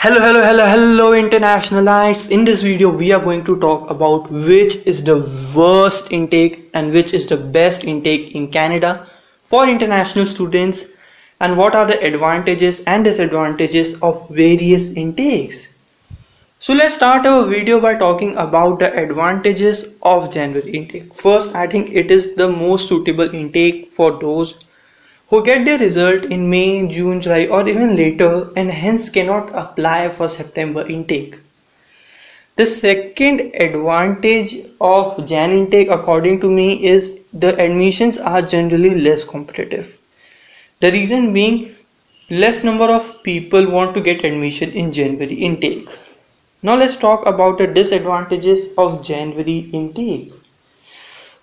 Hello internationalites. In this video we are going to talk about which is the worst intake and which is the best intake in Canada for international students, and what are the advantages and disadvantages of various intakes. So let's start our video by talking about the advantages of January intake. First, I think it is the most suitable intake for those who get their result in May, June, July or even later and hence cannot apply for September intake. The second advantage of Jan intake according to me is the admissions are generally less competitive. The reason being, less number of people want to get admission in January intake. Now let's talk about the disadvantages of January intake.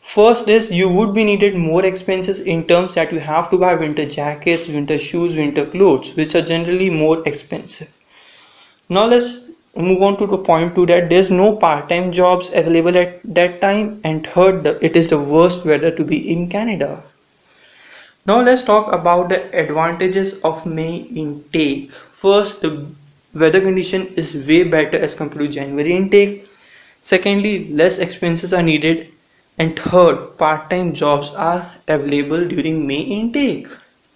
First is you would be needed more expenses in terms that you have to buy winter jackets, winter shoes, winter clothes, which are generally more expensive. Now let's move on to the point 2, that there's no part-time jobs available at that time, and third, it is the worst weather to be in Canada. Now let's talk about the advantages of May intake. First, the weather condition is way better as compared to January intake. Secondly, less expenses are needed. And third, part-time jobs are available during May intake.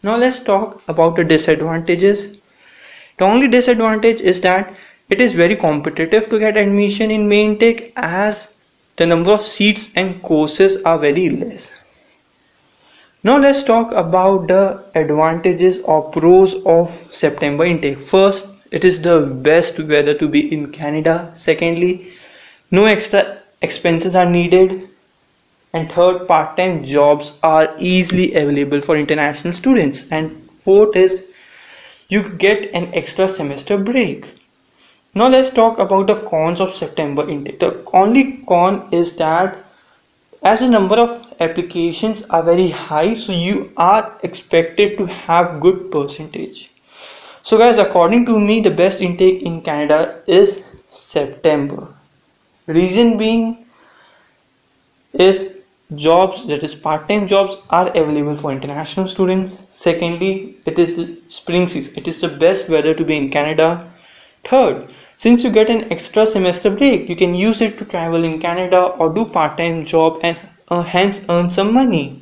Now let's talk about the disadvantages. The only disadvantage is that it is very competitive to get admission in May intake as the number of seats and courses are very less. Now let's talk about the advantages or pros of September intake. First, it is the best weather to be in Canada. Secondly, no extra expenses are needed. And third, part-time jobs are easily available for international students. And fourth is you get an extra semester break. Now let's talk about the cons of September intake. The only con is that as the number of applications are very high, so you are expected to have good percentage. So guys, according to me, the best intake in Canada is September. Reason being is jobs, that is part-time jobs, are available for international students. Secondly, it is spring season, it is the best weather to be in Canada. Third, since you get an extra semester break, you can use it to travel in Canada or do part-time job and hence earn some money.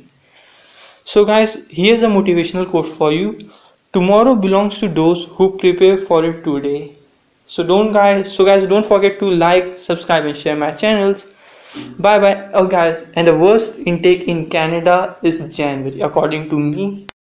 So guys, here's a motivational quote for you: tomorrow belongs to those who prepare for it today. So guys, don't forget to like, subscribe and share my channels. Bye bye. Oh guys, and the worst intake in Canada is January according to me.